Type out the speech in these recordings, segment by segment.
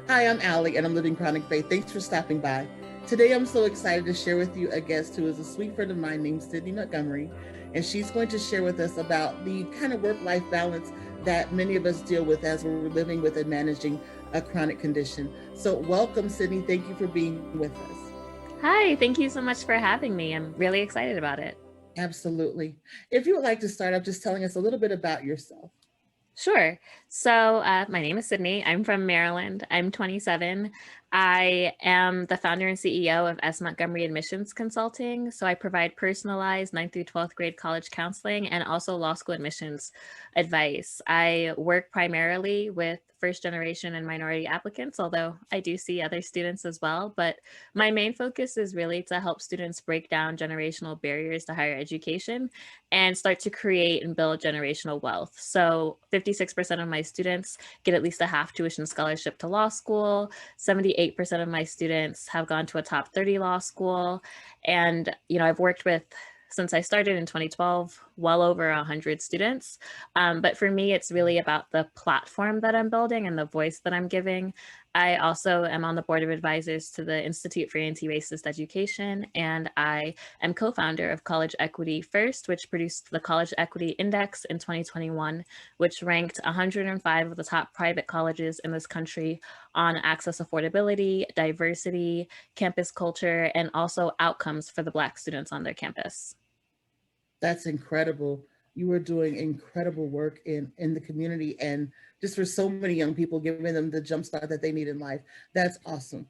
Hi, I'm Allie, and I'm living chronic faith. Thanks for stopping by. Today, I'm so excited to share with you a guest who is a sweet friend of mine named Sydney Montgomery, and she's going to share with us about the kind of work-life balance that many of us deal with as we're living with and managing a chronic condition. So, welcome, Sydney. Thank you for being with us. Hi, thank you so much for having me. I'm really excited about it. Absolutely. If you would like to start off just telling us a little bit about yourself. Sure. So, my name is Sydney. I'm from Maryland. I'm 27. I am the founder and CEO of S. Montgomery Admissions Consulting. So, I provide personalized 9th through 12th grade college counseling and also law school admissions advice. I work primarily with first generation and minority applicants, although I do see other students as well. But my main focus is really to help students break down generational barriers to higher education and start to create and build generational wealth. So 56% of my students get at least a half tuition scholarship to law school. 78% of my students have gone to a top 30 law school. And, I've worked with since I started in 2012, well over 100 students. But for me, it's really about the platform that I'm building and the voice that I'm giving. I also am on the board of advisors to the Institute for Anti-Racist Education, and I am co-founder of College Equity First, which produced the College Equity Index in 2021, which ranked 105 of the top private colleges in this country on access affordability, diversity, campus culture, and also outcomes for the Black students on their campus. That's incredible. You are doing incredible work in the community and just for so many young people, giving them the jump start that they need in life. That's awesome.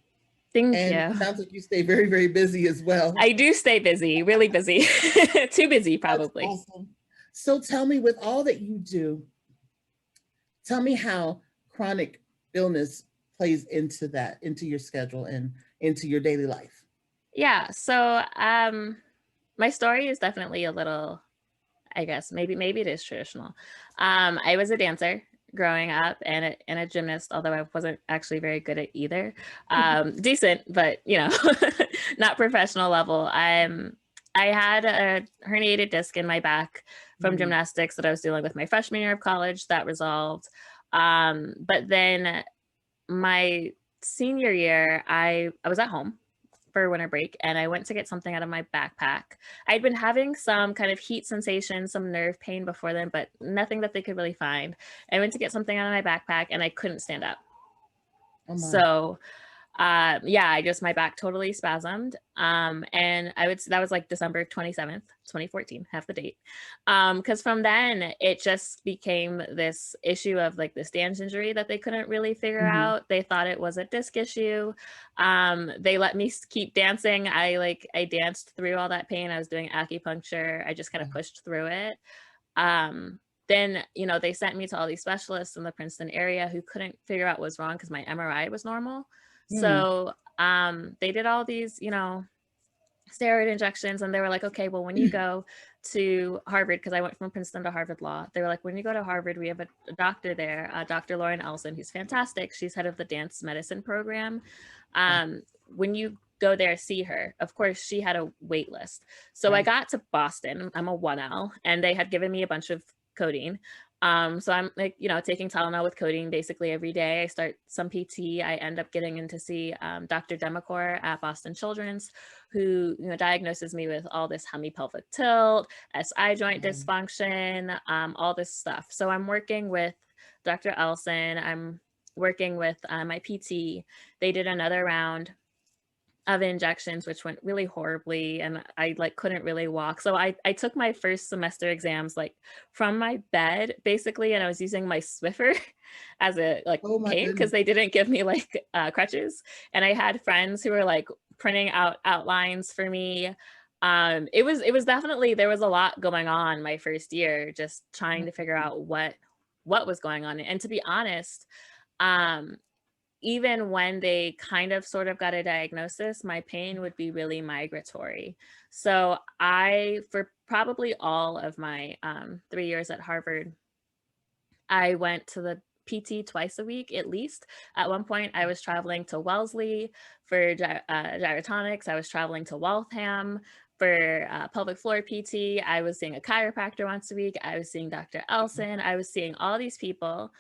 Thank And you. sounds like you stay very, very busy as well. I do stay busy, really busy. Too busy, That's probably. awesome. So tell me, with all that you do, tell me how chronic illness plays into that, into your schedule and into your daily life. Yeah. So, my story is definitely a little, I guess, maybe it is traditional. I was a dancer growing up and a gymnast, although I wasn't actually very good at either. Decent, but not professional level. I had a herniated disc in my back from Mm, gymnastics that I was dealing with my freshman year of college. That resolved. But then my senior year, I was at home for winter break and I went to get something out of my backpack. I'd been having some kind of heat sensation, some nerve pain before then, but nothing that they could really find. I went to get something out of my backpack and I couldn't stand up. oh my. So, I just, my back totally spasmed. And that was like December 27th, 2014, have the date. Cause from then it just became this issue of like this dance injury that they couldn't really figure Hmm. out. They thought it was a disc issue. They let me keep dancing. I danced through all that pain. I was doing acupuncture. I just kind of pushed through it. Then, they sent me to all these specialists in the Princeton area who couldn't figure out what was wrong because my MRI was normal. Mm, So, they did all these, steroid injections, and they were like, okay, well, when you go to Harvard, because I went from Princeton to Harvard Law, they were like, when you go to Harvard, we have a doctor there, Dr. Lauren Elson, who's fantastic. She's head of the dance medicine program. When you go there, see her. Of course, she had a wait list. So I right. got to Boston. I'm a 1L, and they had given me a bunch of codeine. So I'm like, taking Tylenol with codeine basically every day. I start some PT. I end up getting in to see Dr. Demacor at Boston Children's, who diagnoses me with all this hemipelvic tilt, SI joint Um, dysfunction, all this stuff. So I'm working with Dr. Elson. I'm working with my PT. They did another round of injections, which went really horribly, and I like couldn't really walk. So I took my first semester exams like from my bed basically, and I was using my Swiffer as a like oh my cane because goodness. they didn't give me like crutches. And I had friends who were like printing out outlines for me. It was definitely, there was a lot going on my first year, just trying to figure out what was going on. And to be honest, um even when they kind of sort of got a diagnosis, my pain would be really migratory. So for probably all of my 3 years at Harvard, I went to the PT twice a week at least. At one point, I was traveling to Wellesley for gyrotonics. I was traveling to Waltham for pelvic floor PT. I was seeing a chiropractor once a week. I was seeing Dr. Elson. I was seeing all these people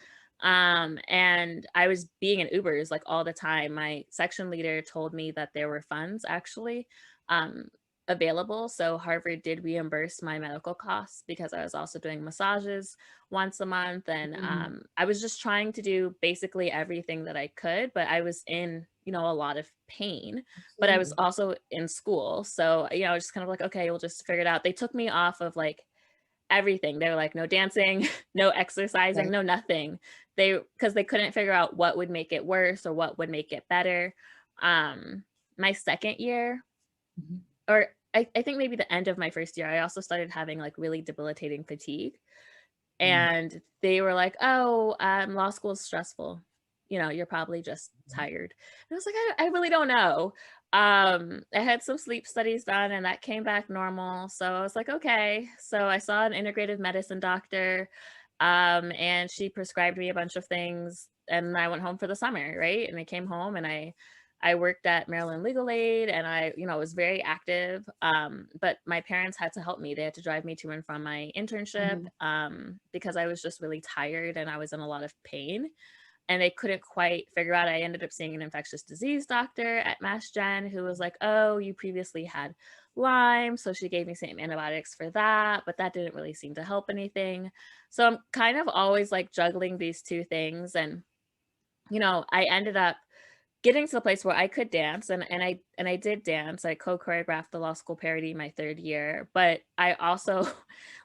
And I was being in Ubers like all the time. My section leader told me that there were funds actually um, available. So Harvard did reimburse my medical costs because I was also doing massages once a month. And Mhm. I was just trying to do basically everything that I could, but I was in, a lot of pain, but I was Absolutely. also in school. So, I was just kind of like, okay, we'll just figure it out. They took me off of like everything. They were like, "No dancing, no exercising, Right. no nothing." Because they couldn't figure out what would make it worse or what would make it better. Um, my second year, Mhm. or I think maybe the end of my first year, I also started having, like, really debilitating fatigue, Mm. and they were like, "Oh, law school is stressful. You're probably just tired." And I was like, "I really don't know." I had some sleep studies done, and that came back normal, so I was like, "Okay." So I saw an integrative medicine doctor, and she prescribed me a bunch of things, and I went home for the summer, right? And I came home, and I worked at Maryland Legal Aid, and I, was very active. But my parents had to help me. They had to drive me to and from my internship Mhm. because I was just really tired and I was in a lot of pain. And they couldn't quite figure out. I ended up seeing an infectious disease doctor at Mass Gen who was like, "Oh, you previously had Lyme." So she gave me some antibiotics for that, but that didn't really seem to help anything. So I'm kind of always like juggling these two things. And, I ended up getting to the place where I could dance, and I did dance. I co-choreographed the law school parody my 3rd year, but I also,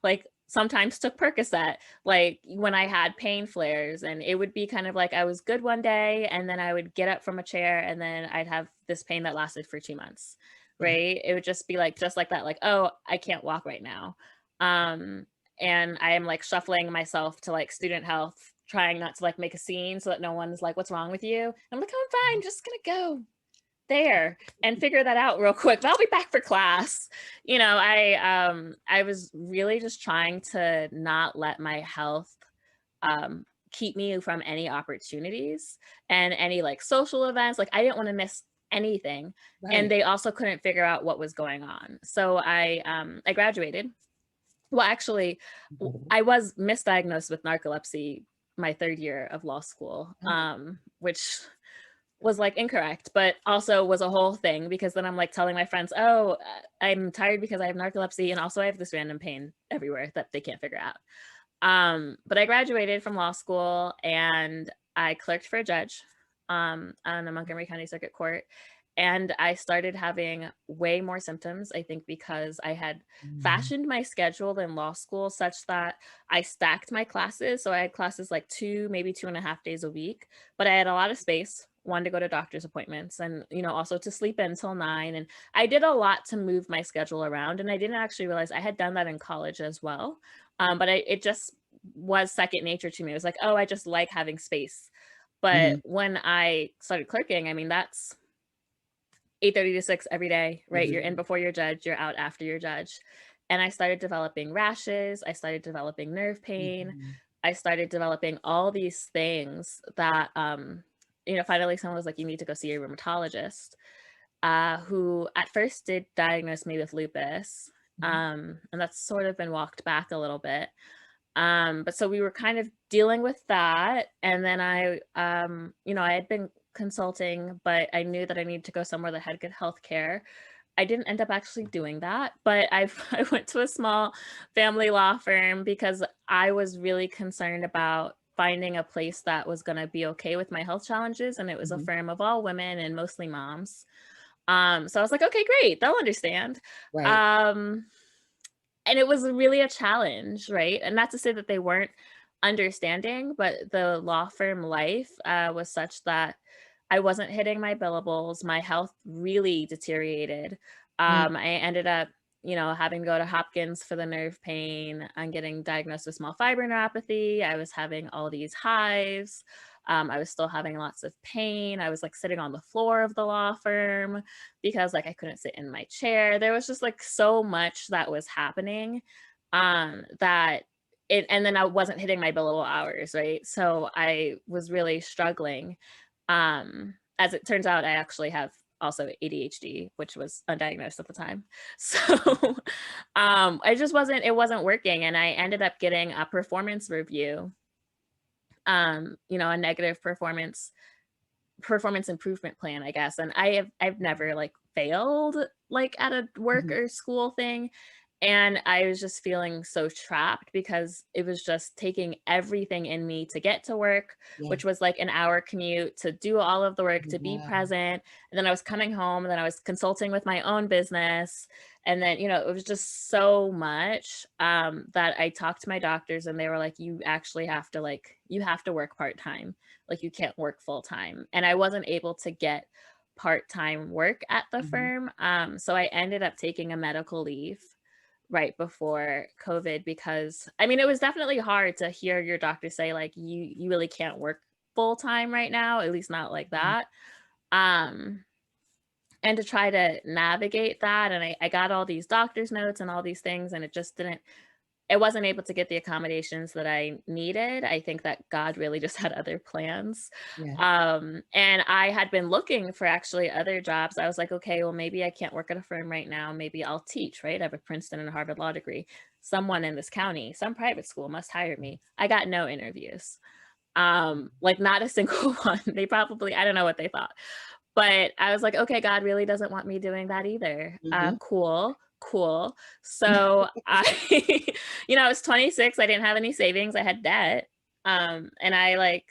like, sometimes took Percocet, like, when I had pain flares, and it would be kind of like I was good one day, and then I would get up from a chair, and then I'd have this pain that lasted for 2 months, Yeah. right? It would just be, like, just like that, like, "Oh, I can't walk right now." Um, and I am, like, shuffling myself to, like, student health, trying not to, like, make a scene so that no one's like, "What's wrong with you?" I'm like, "I'm fine, just gonna go there and figure that out real quick, but I'll be back for class." I was really just trying to not let my health, keep me from any opportunities and any, like, social events. Like, I didn't wanna miss anything, and Right. they also couldn't figure out what was going on. So I graduated. Well, actually, Incredible. I was misdiagnosed with narcolepsy my 3rd year of law school, Oh, which was, like, incorrect, but also was a whole thing because then I'm, like, telling my friends, "Oh, I'm tired because I have narcolepsy, and also I have this random pain everywhere that they can't figure out." But I graduated from law school, and I clerked for a judge, on the Montgomery County Circuit Court, and I started having way more symptoms, I think because I had mm, fashioned my schedule in law school such that I stacked my classes, so I had classes like 2, maybe 2.5 days a week, but I had a lot of space, one, to go to doctor's appointments and, also to sleep in till 9, and I did a lot to move my schedule around, and I didn't actually realize I had done that in college as well. But it just was second nature to me. It was like, "Oh, I just like having space." But mhm. when I started clerking, I mean, that's 8:30 to 6 every day, right? You're in Everything. before your judge, you're out after your judge. And I started developing rashes, I started developing nerve pain, Mhm. I started developing all these things that, finally someone was like, "You need to go see a rheumatologist," who at first did diagnose me with lupus. Mhm. And that's sort of been walked back a little bit. But so we were kind of dealing with that. And then I had been consulting, but I knew that I needed to go somewhere that had good health care. I didn't end up actually doing that, but I went to a small family law firm because I was really concerned about finding a place that was going to be okay with my health challenges. And it was a Mhm. firm of all women and mostly moms. So I was like, okay, great, they'll understand. Right. Um, and it was really a challenge, right? And not to say that they weren't understanding, but the law firm life was such that I wasn't hitting my billables. My health really deteriorated. Mm. I ended up, having to go to Hopkins for the nerve pain. I'm getting diagnosed with small fiber neuropathy. I was having all these hives. I was still having lots of pain. I was like sitting on the floor of the law firm because like I couldn't sit in my chair. There was just like so much that was happening that it, and then I wasn't hitting my billable hours, right? So I was really struggling. As it turns out, I actually have also ADHD, which was undiagnosed at the time. So it wasn't working. And I ended up getting a performance review a negative performance improvement plan, I guess. And I've never like failed like at a work Mhm. or school thing. And I was just feeling so trapped because it was just taking everything in me to get to work, Yeah. which was like an hour commute to do all of the work, to be Wow. present. And then I was coming home and then I was consulting with my own business. And then, it was just so much that I talked to my doctors and they were like, you actually have to you have to work part time. Like you can't work full time. And I wasn't able to get part-time work at the Mhm. firm. So I ended up taking a medical leave right before COVID because I mean, it was definitely hard to hear your doctor say like you really can't work full time right now, at least not like Mhm. that. Um and to try to navigate that and I got all these doctor's notes and all these things and it wasn't able to get the accommodations that I needed. I think that God really just had other plans. Yeah. And I had been looking for actually other jobs. I was like, okay, well, maybe I can't work at a firm right now. Maybe I'll teach, right? I have a Princeton and a Harvard law degree. Someone in this county, some private school must hire me. I got no interviews. Like not a single one. They probably, I don't know what they thought. But I was like, "Okay, God really doesn't want me doing that either." Mhm. Cool, cool. So I I was 26, I didn't have any savings, I had debt, and I, like,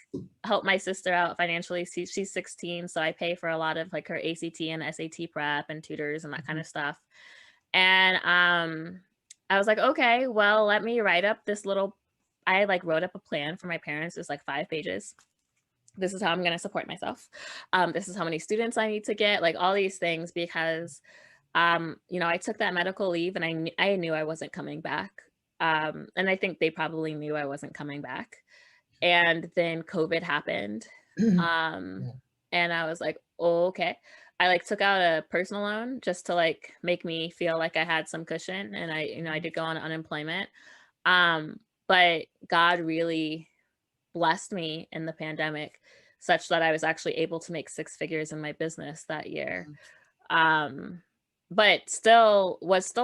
helped my sister out financially. She's 16, so I pay for a lot of, like, her ACT and SAT prep and tutors and that Mhm. kinda stuff. And, I was like, "Okay, well, let me write up this little." I, like, wrote up a plan for my parents. It was, like, 5 pages. This is how I'm gonna support myself. This is how many students I need to get, like all these things because I took that medical leave and I knew I wasn't coming back. And I think they probably knew I wasn't coming back. And then COVID happened. Um, Yeah. and I was like, oh, okay. I like took out a personal loan just to like make me feel like I had some cushion. And I Mhm. did go on unemployment. But God really blessed me in the pandemic such that I was actually able to make 6 figures in my business that year. Mhm. Um, but still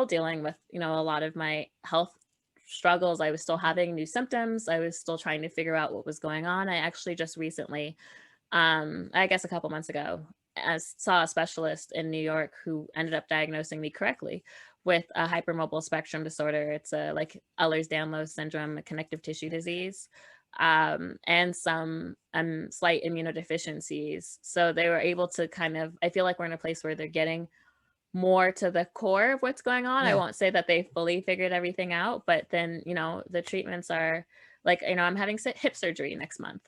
dealing with, a lot of my health struggles. I was still having new symptoms. I was still trying to figure out what was going on. I actually just recently, I guess a couple months ago, saw a specialist in New York who ended up diagnosing me correctly with a hypermobile spectrum disorder. It's a like Ehlers-Danlos syndrome, a connective tissue disease, and some slight immunodeficiencies. So they were able to kind of, I feel like we're in a place where they're getting more to the core of what's going on. I Yeah. won't say that they fully figured everything out, but then, the treatments are like, I'm having hip surgery next month.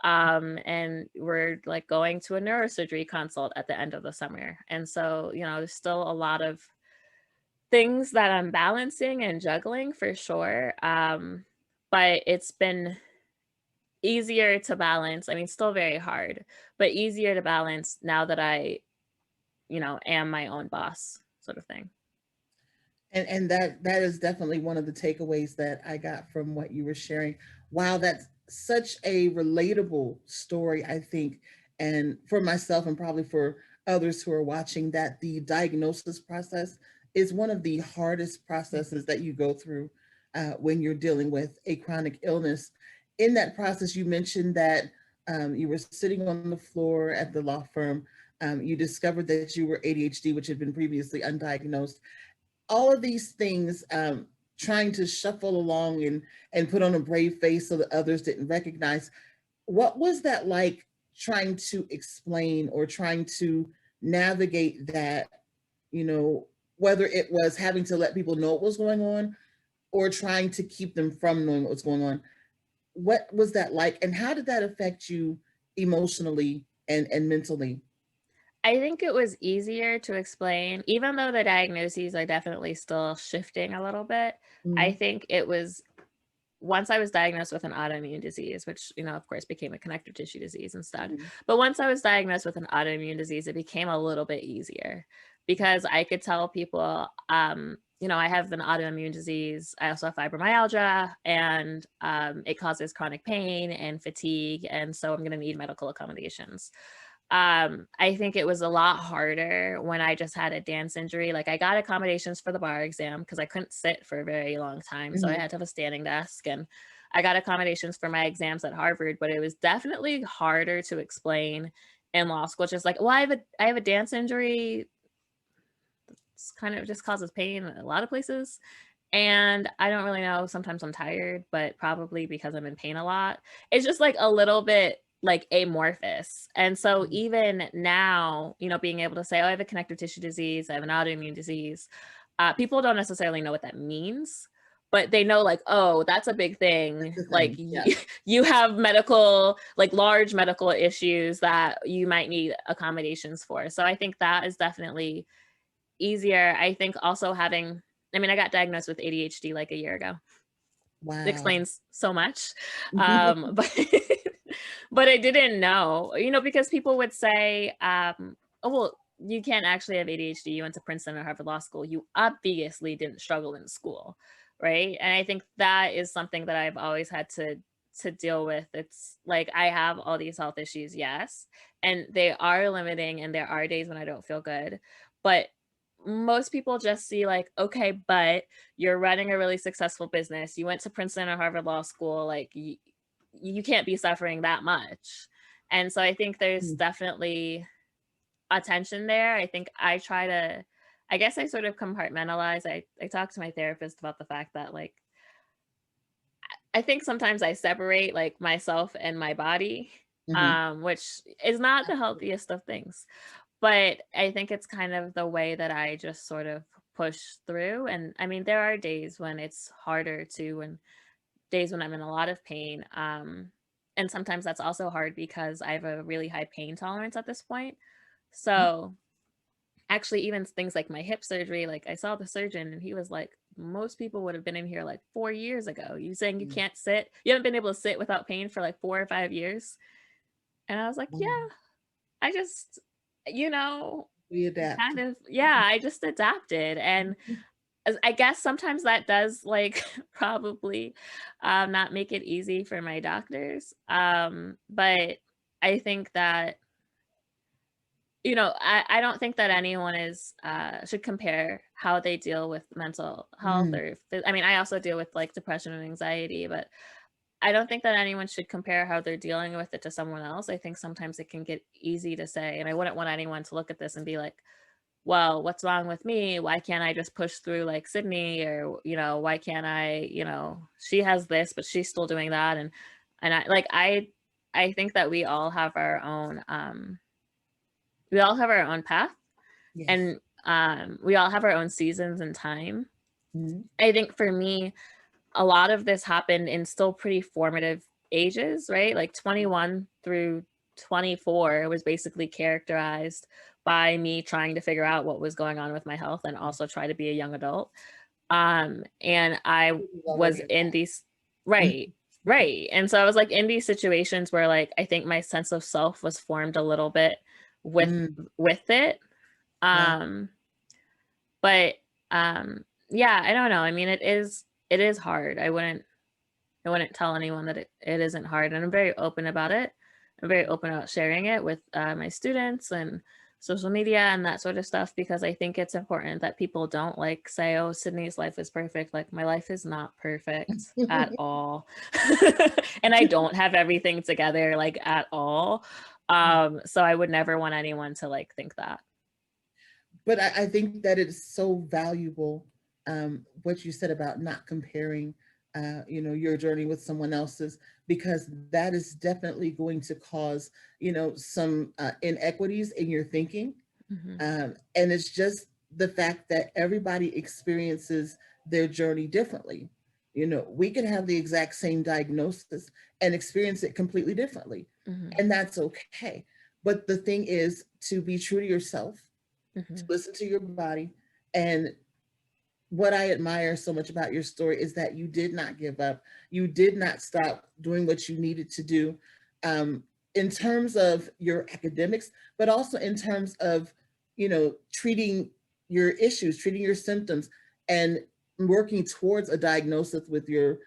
And we're like going to a neurosurgery consult at the end of the summer. And so, there's still a lot of things that I'm balancing and juggling for sure. But it's been easier to balance. I mean, still very hard, but easier to balance now that I, am my own boss sort of thing. And that is definitely one of the takeaways that I got from what you were sharing. Wow, that's such a relatable story, I think, and for myself and probably for others who are watching, that the diagnosis process is one of the hardest processes that you go through when you're dealing with a chronic illness. In that process, you mentioned that you were sitting on the floor at the law firm. You discovered that you were ADHD, which had been previously undiagnosed. All of these things, trying to shuffle along and put on a brave face so that others didn't recognize. What was that like, trying to explain or trying to navigate that, you know, whether it was having to let people know what was going on or trying to keep them from knowing what was going on? What was that like, and how did that affect you emotionally and mentally? I think it was easier to explain, even though the diagnoses are definitely still shifting a little bit. I Mhm. think it was once I was diagnosed with an autoimmune disease, which, of course, became a connective tissue disease instead. Mhm. But once I was diagnosed with an autoimmune disease, it became a little bit easier because I could tell people, I have an autoimmune disease. I also have fibromyalgia, and it causes chronic pain and fatigue. And so I'm going to need medical accommodations. I think it was a lot harder when I just had a dance injury. Like I got accommodations for the bar exam because I couldn't sit for a very long time. So I Mhm. had to have a standing desk. And I got accommodations for my exams at Harvard, but it was definitely harder to explain in law school. Just like, well, I have a dance injury. It's kind of just causes pain a lot of places. And I don't really know. Sometimes I'm tired, but probably because I'm in pain a lot. It's just like a little bit like amorphous. And so Mhm. even now, being able to say, oh, I have a connective tissue disease, I have an autoimmune disease, people don't necessarily know what that means, but they know like, oh, that's a big That's thing. the Like thing. Yeah. you have medical, like large medical issues that you might need accommodations for. So I think that is definitely easier. I think also I got diagnosed with ADHD like a year ago. It Wow. explains so much. But but I didn't know, because people would say, oh, well, you can't actually have ADHD. You went to Princeton or Harvard Law School. You obviously didn't struggle in school, right? And I think that is something that I've always had to deal with. It's like I have all these health issues, yes, and they are limiting, and there are days when I don't feel good, but most people just see like, okay, but you're running a really successful business. You went to Princeton or Harvard Law School. Like you can't be suffering that much. And so I think there's Mm. definitely a tension there. I guess I sort of compartmentalize. I talk to my therapist about the fact that like, I think sometimes I separate like myself and my body, Mhm. which is not the healthiest of things. But I think it's kind of the way that I just sort of push through. And I mean, there are days when it's harder too, and days when I'm in a lot of pain. And sometimes that's also hard because I have a really high pain tolerance at this point. Mhm. So actually, even things like my hip surgery, like I saw the surgeon and he was like, most people would have been in here like 4 years ago. You saying you Mm. can't sit? You haven't been able to sit without pain for like 4 or 5 years? And I was like, Wow. yeah, I just, you know, We adapt. kind of, yeah, I just adapted. And Mhm. I guess sometimes that does like probably not make it easy for my doctors. But I think that, I don't think that anyone is should compare how they deal with mental health Mm. I mean, I also deal with like depression and anxiety, but I don't think that anyone should compare how they're dealing with it to someone else. I think sometimes it can get easy to say, and I wouldn't want anyone to look at this and be like, well, what's wrong with me? Why can't I just push through like Sydney? Or, why can't I, she has this, but she's still doing that. And I think that we all have our own path, Yes. and we all have our own seasons and time. Mhm. I think for me, a lot of this happened in still pretty formative ages, right? Like 21 through 24 was basically characterized by me trying to figure out what was going on with my health and also try to be a young adult. And I It was was already a in lot. these, right, right. And so I was like in these situations where like I think my sense of self was formed a little bit with Mm. with it. Wow. Um, but yeah, I don't know. I mean, it is hard. I wouldn't tell anyone that it isn't hard. And I'm very open about it. I'm very open about sharing it with my students and social media and that sort of stuff, because I think it's important that people don't like say, oh, Sydney's life is perfect. Like my life is not perfect at all. And I don't have everything together like at all. So I would never want anyone to like think that. But I think that it's so valuable, what you said about not comparing, your journey with someone else's, because that is definitely going to cause, some inequities in your thinking. Hmm. And it's just the fact that everybody experiences their journey differently. We can have the exact same diagnosis and experience it completely differently, Hmm. and that's okay. But the thing is to be true to yourself, to Hmm. listen to your body. And what I admire so much about your story is that you did not give up. You did not stop doing what you needed to do, um, in terms of your academics, but also in terms of, treating your issues, treating your symptoms, and working towards a diagnosis with your,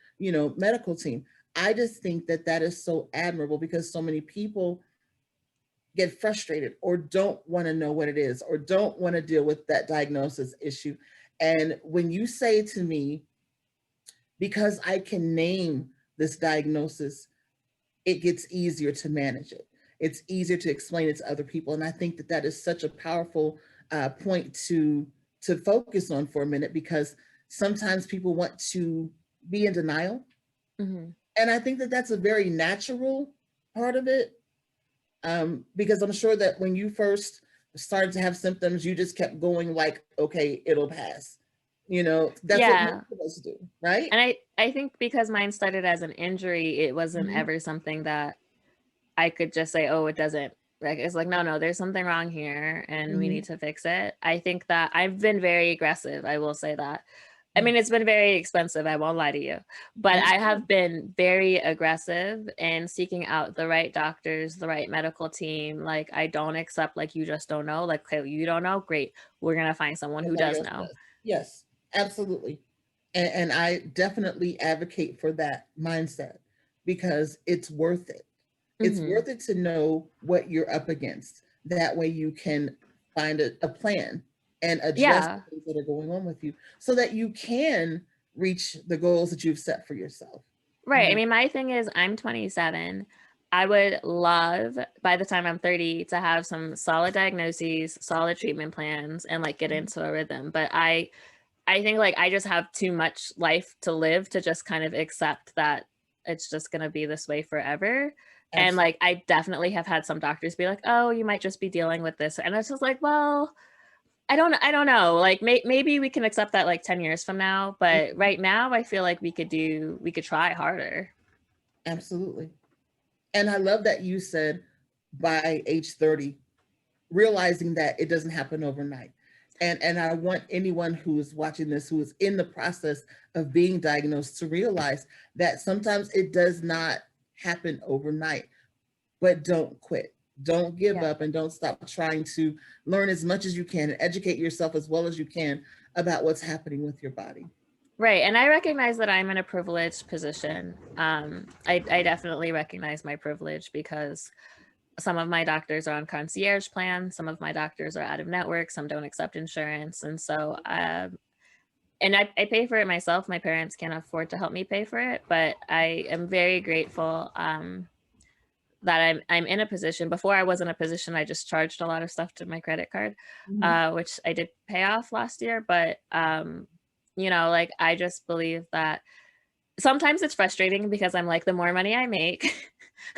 medical team. I just think that that is so admirable because so many people get frustrated or don't want to know what it is or don't want to deal with that diagnosis issue. And when you say to me, because I can name this diagnosis, it gets easier to manage it. It's easier to explain it to other people. And I think that that is such a powerful point to focus on for a minute, because sometimes people want to be in denial. Mhm. And I think that that's a very natural part of it, because I'm sure that when you first started to have symptoms, you just kept going like, okay, it'll pass. You know, that's what most Yeah. of us do, right? And I think because mine started as an injury, it wasn't Mhm. ever something that I could just say, oh, it doesn't, like, it's like, no, there's something wrong here and we need Mhm. to fix it. I think that I've been very aggressive. I will say that. I Mm. mean, it's been very expensive. I won't lie to you, but I'm I sure. have been very aggressive in seeking out the right doctors, the right medical team. Like, I don't accept, like, you just don't know. Like, okay, you don't know. Great. We're going to find someone who Somebody does else know. does. Yes, absolutely. And I definitely advocate for that mindset, because it's worth it. It's Hmm. worth it to know what you're up against. That way you can find a plan and address the Yeah. things that are going on with you, so that you can reach the goals that you've set for yourself. You Right. I know? mean, my thing is I'm 27. I would love by the time I'm 30 to have some solid diagnoses, solid treatment plans, and like get Mhm. into a rhythm. But I think like I just have too much life to live to just kind of accept that it's just going to be this way forever. And Absolutely. like I definitely have had some doctors be like, "Oh, you might just be dealing with this." And it's just like, "Well, I don't know. Like maybe we can accept that like 10 years from now, but Mhm. right now I feel like we could try harder." Absolutely. And I love that you said by age 30, realizing that it doesn't happen overnight. And I want anyone who is watching this, who is in the process of being diagnosed, to realize that sometimes it does not happen overnight. But don't quit. Don't give Yeah. up, and don't stop trying to learn as much as you can and educate yourself as well as you can about what's happening with your body. Right. And I recognize that I'm in a privileged position. I definitely recognize my privilege because some of my doctors are on concierge plans, some of my doctors are out of network, some don't accept insurance. And so, and I pay for it myself. My parents can't afford to help me pay for it, but I am very grateful that I'm in a position. Before I was in a position, I just charged a lot of stuff to my credit card, Mhm. which I did pay off last year. But like I just believe that sometimes it's frustrating because I'm like, the more money I make,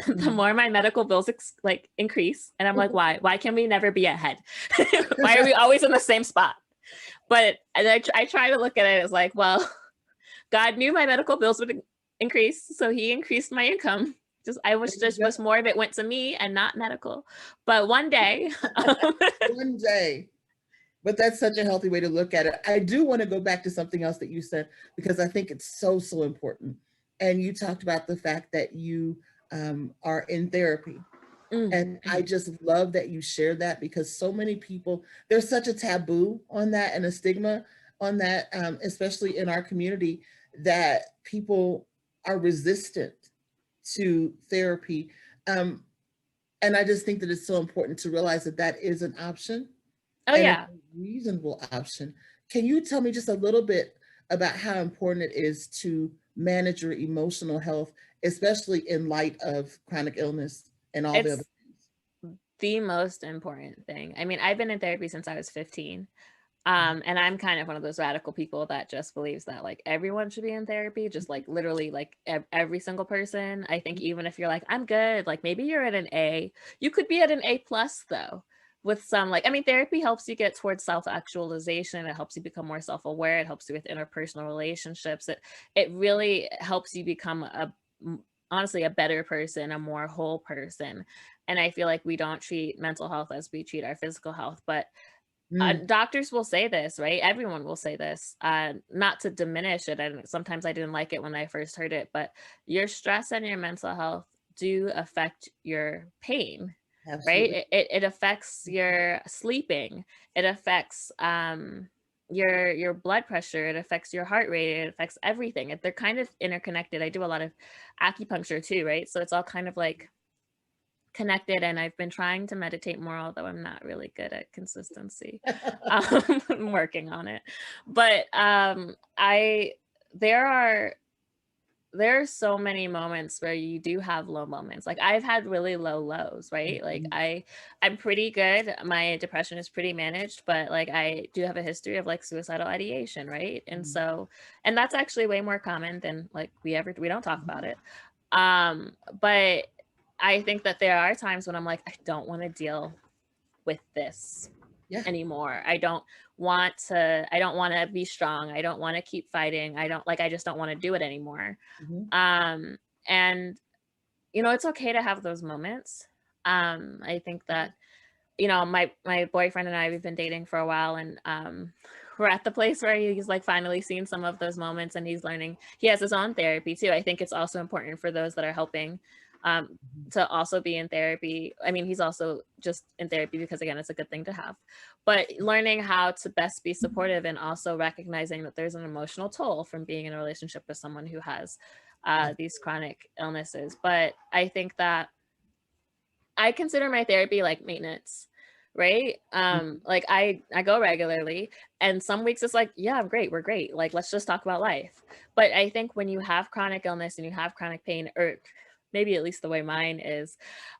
the Mhm. more my medical bills like increase, and I'm like, why can we never be ahead? Why are we always in the same spot? But I try to look at it as like, well, God knew my medical bills would increase, so He increased my income. Just I There wish you just go. was more of it went to me and not medical. But one day, One day. But that's such a healthy way to look at it. I do want to go back to something else that you said, because I think it's so, so important. And you talked about the fact that you are in therapy. And I Mhm. just love that you share that, because so many people, there's such a taboo on that and a stigma on that, especially in our community, that people are resistant to therapy. Um, and I just think that it's so important to realize that that is an option, Oh and a yeah. reasonable option. Can you tell me just a little bit about how important it is to manage your emotional health, especially in light of chronic illness and all the other It's things? the most important thing. I mean, I've been in therapy since I was 15. Mhm. And I'm kind of one of those radical people that just believes that like everyone should be in therapy, just like literally like every single person. I think even if you're like, I'm good, like maybe you're at an A, you could be at an A plus though. With some like, I mean, therapy helps you get towards self-actualization. It helps you become more self-aware. It helps you with interpersonal relationships. It really helps you become honestly a better person, a more whole person. And I feel like we don't treat mental health as we treat our physical health, but Mm, doctors will say this, right? Everyone will say this, not to diminish it. And sometimes I didn't like it when I first heard it, but your stress and your mental health do affect your pain, right? absolutely. It affects your sleeping. It affects your blood pressure. It affects your heart rate. It affects everything. They're kind of interconnected. I do a lot of acupuncture too, right? So it's all kind of like connected, and I've been trying to meditate more, although I'm not really good at consistency. I'm working on it. But I there are there are so many moments where you do have low moments. Like I've had really low lows, right? Like Mhm, I'm pretty good. My depression is pretty managed, but like I do have a history of like suicidal ideation, right? And mhm, so, and that's actually way more common than like we don't talk about mhm. it. But I think that there are times when I'm like, I don't want to deal with this Yeah. anymore. I don't want to be strong. I don't want to keep fighting. I just don't want to do it anymore. Mhm, Um, and it's okay to have those moments. I think that, my boyfriend and I, we've been dating for a while, and we're at the place where he's like finally seen some of those moments, and he's learning. He has his own therapy too. I think it's also important for those that are helping um, mhm. to also be in therapy. I mean, he's also just in therapy because, again, it's a good thing to have. But learning how to best be supportive, and also recognizing that there's an emotional toll from being in a relationship with someone who has these chronic illnesses. But I think that I consider my therapy like maintenance, right? Mhm. Like I go regularly, and some weeks it's like, yeah, I'm great, we're great. Like let's just talk about life. But I think when you have chronic illness and you have chronic pain, or maybe at least the way mine is,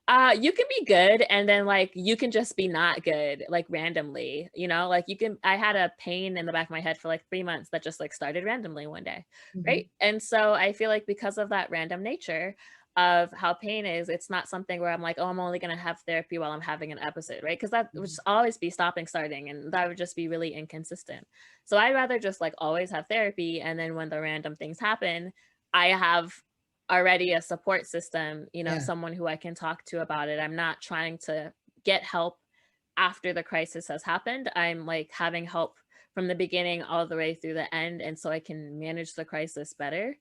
you can be good, and then like you can just be not good, like randomly, like I had a pain in the back of my head for like 3 months that just like started randomly one day, right? Mhm. And so I feel like because of that random nature of how pain is, it's not something where I'm like, oh, I'm only going to have therapy while I'm having an episode, right? Because that would Mhm. just always be stopping, starting, and that would just be really inconsistent. So I'd rather just like always have therapy. And then when the random things happen, I have already a support system, Yeah. someone who I can talk to about it. I'm not trying to get help after the crisis has happened. I'm like having help from the beginning all the way through the end. And so I can manage the crisis better.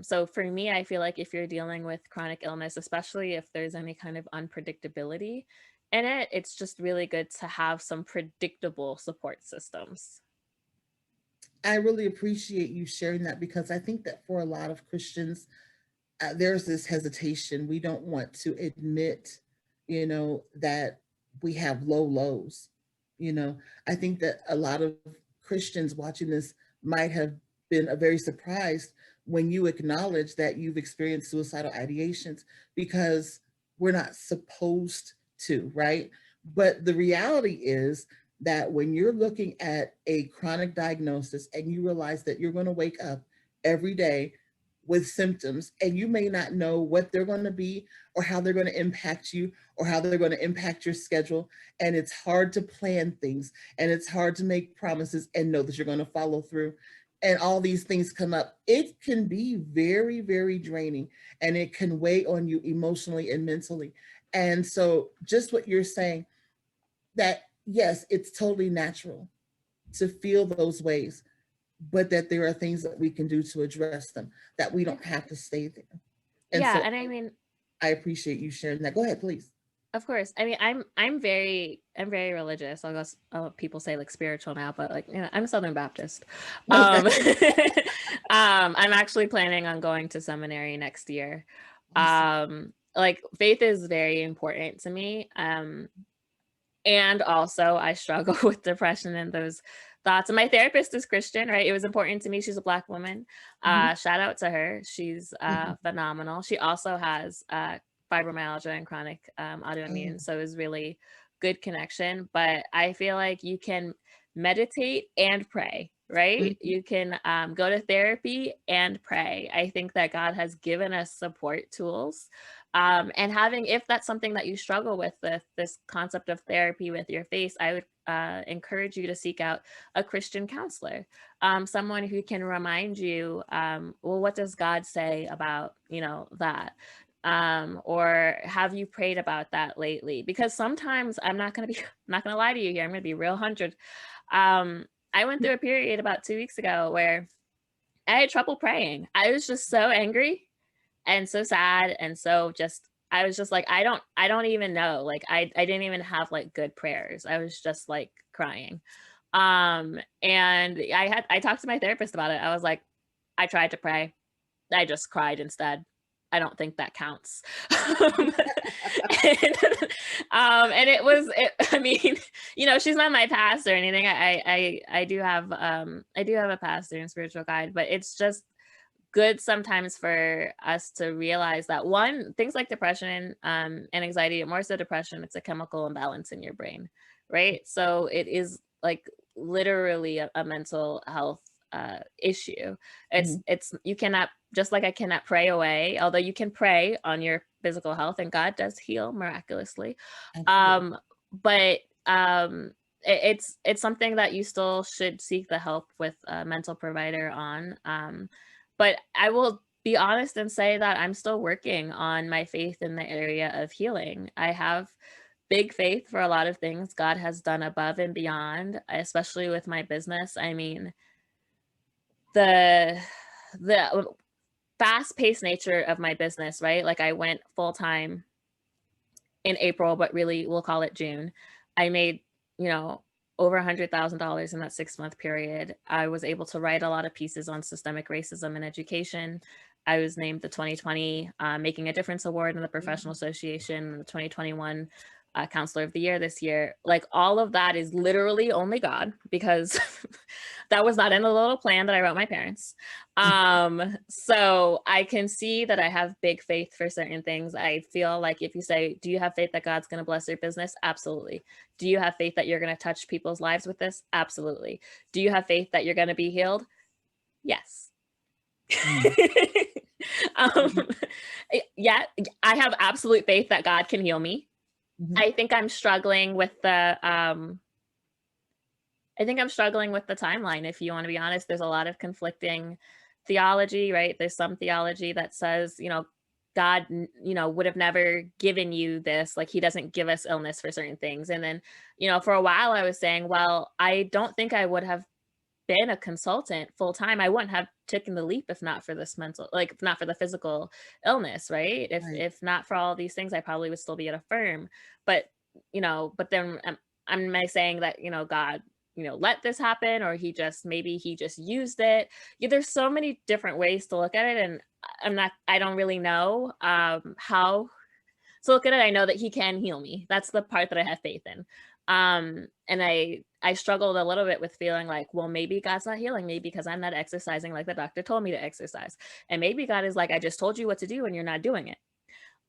So for me, I feel like if you're dealing with chronic illness, especially if there's any kind of unpredictability in it, it's just really good to have some predictable support systems. I really appreciate you sharing that because I think that for a lot of Christians, there's this hesitation. We don't want to admit, that we have low lows. You know, I think that a lot of Christians watching this might have been very surprised when you acknowledge that you've experienced suicidal ideations because we're not supposed to, right? But the reality is that when you're looking at a chronic diagnosis and you realize that you're going to wake up every day with symptoms and you may not know what they're going to be or how they're going to impact you or how they're going to impact your schedule, and it's hard to plan things and it's hard to make promises and know that you're going to follow through, and all these things come up, it can be very, very draining, and it can weigh on you emotionally and mentally. And so just what you're saying, that yes, it's totally natural to feel those ways, but that there are things that we can do to address them, that we don't have to stay there. And Yeah, so and I mean, I appreciate you sharing that. Go ahead, please. of course. I mean, I'm very religious. I guess people say like spiritual now, but like I'm a Southern Baptist. Um, Okay. I'm actually planning on going to seminary next year. Awesome. Like faith is very important to me. And also I struggle with depression and those thoughts. And my therapist is Christian, right? It was important to me. She's a Black woman. Mhm, Shout out to her. She's mhm. phenomenal. She also has fibromyalgia and chronic Oh, autoimmune. So it was really good connection. But I feel like you can meditate and pray, right? mhm, You can go to therapy and pray. I think that God has given us support tools, and having, if that's something that you struggle with this concept of therapy with your face, I would encourage you to seek out a Christian counselor, someone who can remind you, well, what does God say about, that? Or have you prayed about that lately? Because sometimes I'm not gonna lie to you here. I'm gonna be real 100. I went through a period about 2 weeks ago where I had trouble praying. I was just so angry and so sad, and so just I was just like, I don't even know. Like I didn't even have like good prayers. I was just like crying. And I talked to my therapist about it. I was like, I tried to pray. I just cried instead. I don't think that counts. Um, and, and I mean, she's not my pastor or anything. I do have a pastor and spiritual guide, but it's just good sometimes for us to realize that, one, things like depression and anxiety, more so depression, it's a chemical imbalance in your brain, right? So it is like literally a mental health issue. Mhm. It's you cannot, just like I cannot pray away, although you can pray on your physical health and God does heal miraculously. Absolutely. Um, but it's something that you still should seek the help with a mental provider on. But I will be honest and say that I'm still working on my faith in the area of healing. I have big faith for a lot of things God has done above and beyond, especially with my business. I mean, the fast-paced nature of my business, right? Like I went full-time in April, but really we'll call it June. I made, you know, over $100,000 in that 6-month period. I was able to write a lot of pieces on systemic racism in education. I was named the 2020 Making a Difference Award in the Professional Association, and the 2021 Counselor of the Year this year. Like all of that is literally only God, because that was not in the little plan that I wrote my parents. So I can see that I have big faith for certain things. I feel like if you say, do you have faith that God's going to bless your business? Absolutely. Do you have faith that you're going to touch people's lives with this? Absolutely. Do you have faith that you're going to be healed? Yes. Mm. um, yeah, I have absolute faith that God can heal me. Mhm. I think I'm struggling with the timeline, if you want to be honest. There's a lot of conflicting theology, right? There's some theology that says, God, would have never given you this. Like he doesn't give us illness for certain things. And then, for a while I was saying, well, I don't think I would have been a consultant full time. I wouldn't have taken the leap if not for this mental, like if not for the physical illness, right? Right. If not for all these things, I probably would still be at a firm. But but then am I saying that God let this happen, or maybe he just used it? Yeah, there's so many different ways to look at it, and I don't really know how to look at it. I know that he can heal me. That's the part that I have faith in. And I struggled a little bit with feeling like, well, maybe God's not healing me because I'm not exercising like the doctor told me to exercise. And maybe God is like, I just told you what to do and you're not doing it.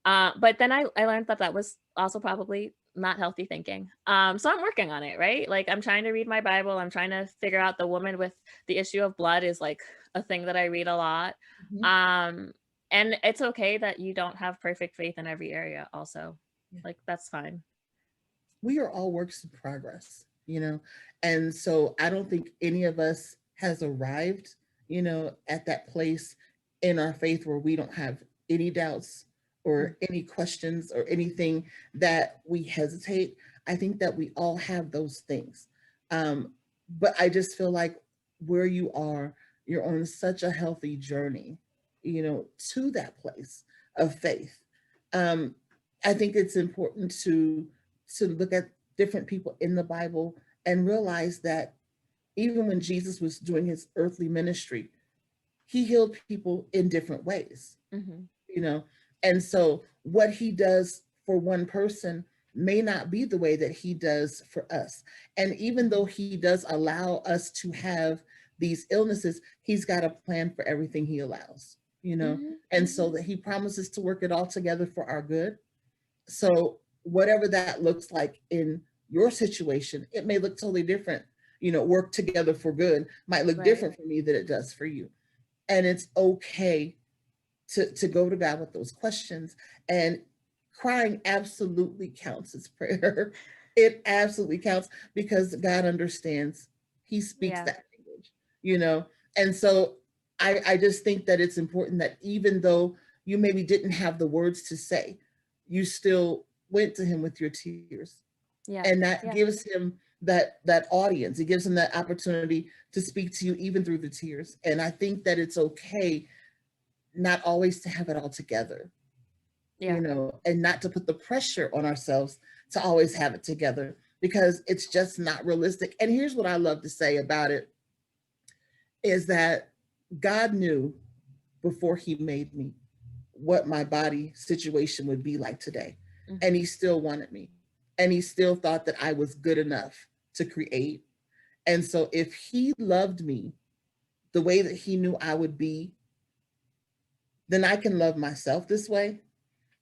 But then I learned that that was also probably not healthy thinking. So I'm working on it, right? Like I'm trying to read my Bible. I'm trying to figure out the woman with the issue of blood is like a thing that I read a lot. Mhm. Um, and it's okay that you don't have perfect faith in every area also. Yeah. Like that's fine. We are all works in progress, and so I don't think any of us has arrived, at that place in our faith where we don't have any doubts Mm. or any questions or anything that we hesitate. I think that we all have those things. But I just feel like where you are, you're on such a healthy journey, to that place of faith. Um, I think it's important to look at different people in the Bible and realize that even when Jesus was doing his earthly ministry, he healed people in different ways, Mhm. you know. And so what he does for one person may not be the way that he does for us. And even though he does allow us to have these illnesses, he's got a plan for everything he allows. Mhm. And so that he promises to work it all together for our good. So whatever that looks like in your situation, it may look totally different. Work together for good might look Right. different for me than it does for you. And it's okay to go to God with those questions. And crying absolutely counts as prayer. It absolutely counts because God understands. He speaks Yeah. that language. And so I just think that it's important that even though you maybe didn't have the words to say, you still went to him with your tears. Yeah. And that Yeah. gives him that audience. It gives him that opportunity to speak to you even through the tears. And I think that it's okay not always to have it all together, Yeah. and not to put the pressure on ourselves to always have it together because it's just not realistic. And here's what I love to say about it is that God knew before he made me what my body situation would be like today. And Mhm. he still wanted me. And he still thought that I was good enough to create. And so if he loved me the way that he knew I would be then I can love myself this way.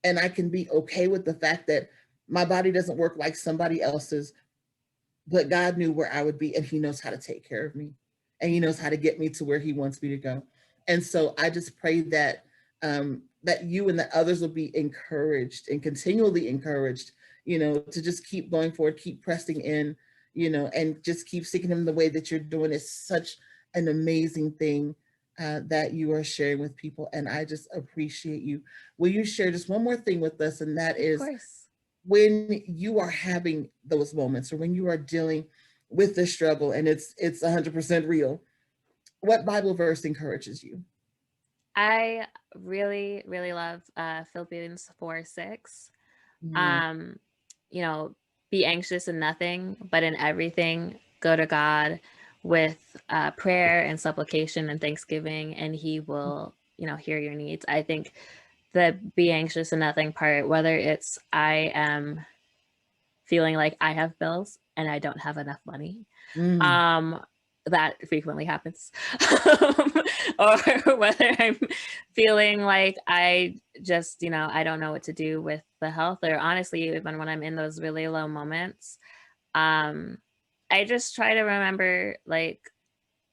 And I can be okay with the fact that my body doesn't work like somebody else's, but God knew where I would be, and He knows how to take care of me, and He knows how to get me to where He wants me to go. And so I just pray that that you and that others will be encouraged and continually encouraged, to just keep going forward, keep pressing in, and just keep seeking Him the way that you're doing. Is such an amazing thing that you are sharing with people, and I just appreciate you. Will you share just one more thing with us, and that Of is, course. when you are having those moments, or when you are dealing with the struggle and it's 100% real, what Bible verse encourages you? I really, really love Philippians 4:6. Mm, Um, you know, be anxious in nothing, but in everything, go to God with prayer and supplication and thanksgiving, and He will, hear your needs. I think the be anxious in nothing part, whether it's I am feeling like I have bills and I don't have enough money, mm, um, that frequently happens. Or whether I'm feeling like I just, I don't know what to do with the health, or honestly, even when I'm in those really low moments, um, I just try to remember like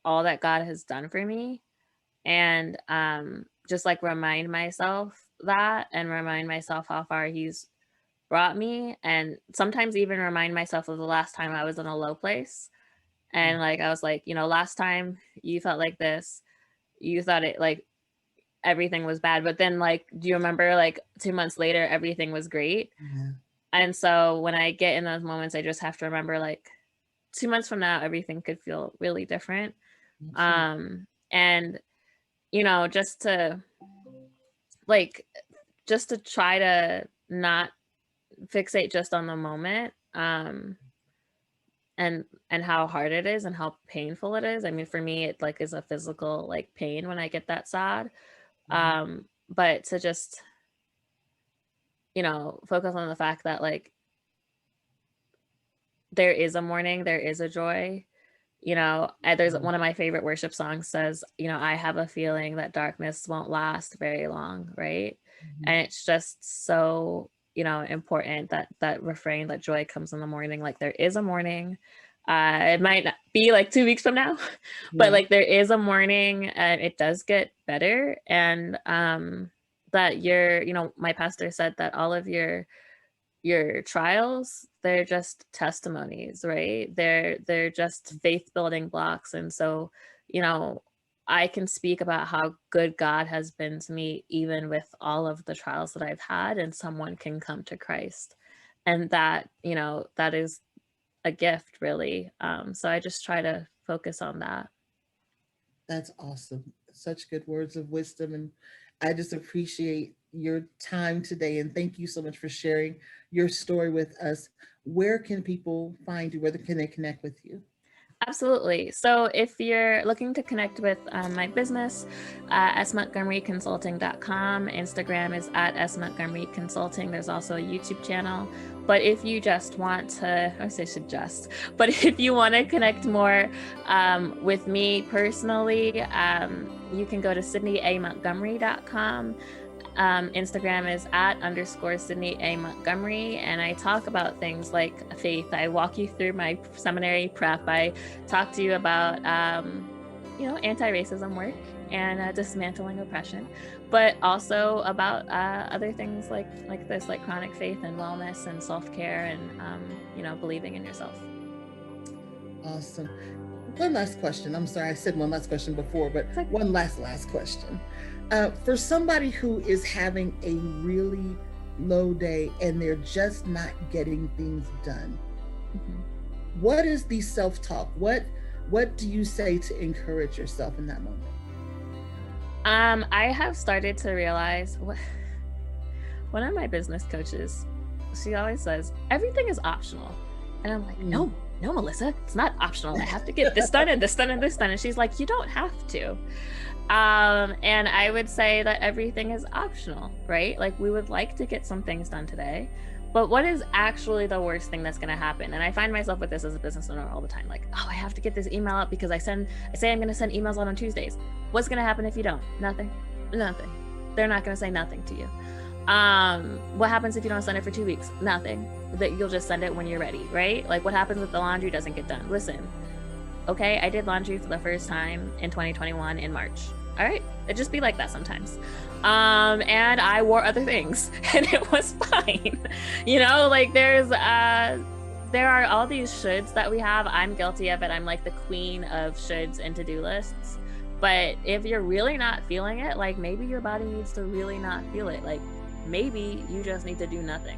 all that God has done for me, and just like remind myself that, and remind myself how far He's brought me, and sometimes even remind myself of the last time I was in a low place. And like I was like, last time you felt like this, you thought it like everything was bad, but then like, do you remember like 2 months later everything was great? yeah, And so when I get in those moments, I just have to remember like 2 months from now everything could feel really different. absolutely. And just to like, just to try to not fixate just on the moment, and how hard it is and how painful it is. I mean, for me, it like is a physical like pain when I get that sad. Mhm. But to just, focus on the fact that like there is a morning, there is a joy. And there's one of my favorite worship songs says, I have a feeling that darkness won't last very long, right? Mhm. And it's just so, important that that refrain, that joy comes in the morning. Like there is a morning. It might not be like 2 weeks from now, but Yeah, like there is a morning, and it does get better. And that my pastor said that all of your trials, they're just testimonies, right? They're just faith building blocks. And so, you know I can speak about how good God has been to me even with all of the trials that I've had, and someone can come to Christ, and that, that is a gift, really. So I just try to focus on that. that's awesome. Such good words of wisdom. And I just appreciate your time today. And thank you so much for sharing your story with us. Where can people find you? Where can they connect with you? Absolutely. So if you're looking to connect with my business, smontgomeryconsulting.com. Instagram is at smontgomeryconsulting. There's also a YouTube channel. But if you just want to, I say suggest, but if you want to connect more with me personally, you can go to sydneyamontgomery.com. Instagram is at _Sydney A. Montgomery, and I talk about things like faith. I walk you through my seminary prep. I talk to you about, anti-racism work and dismantling oppression, but also about other things like this, like chronic faith and wellness and self-care, and believing in yourself. Awesome. One last question. I'm sorry, I said one last question before, but It's like, one last question. For somebody who is having a really low day and they're just not getting things done, mhm. what is the self-talk? What do you say to encourage yourself in that moment? I have started to realize one of my business coaches, she always says everything is optional, and I'm like, Mm. no, Melissa, it's not optional. I have to get this done and this done and this done. And she's like, you don't have to. And I would say that everything is optional, right? Like we would like to get some things done today, but what is actually the worst thing that's going to happen? And I find myself with this as a business owner all the time. Like, oh, I have to get this email out because I say I'm going to send emails out on Tuesdays. What's going to happen if you don't? Nothing. They're not going to say nothing to you. What happens if you don't send it for 2 weeks? Nothing. That you'll just send it when you're ready, right? Like what happens if the laundry doesn't get done? Listen, okay, I did laundry for the first time in 2021 in March. All right, it just be like that sometimes. And I wore other things and it was fine. You know, like there are all these shoulds that we have. I'm guilty of it. I'm like the queen of shoulds and to-do lists. But if you're really not feeling it, like maybe your body needs to really not feel it. Like maybe you just need to do nothing.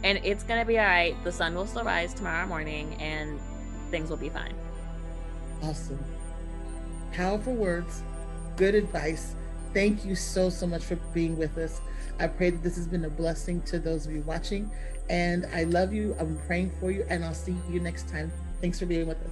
And it's gonna be all right. The sun will still rise tomorrow morning and things will be fine. Awesome. Powerful words, good advice. Thank you so much for being with us. I pray that this has been a blessing to those of you watching. And I love you. I'm praying for you. And I'll see you next time. Thanks for being with us.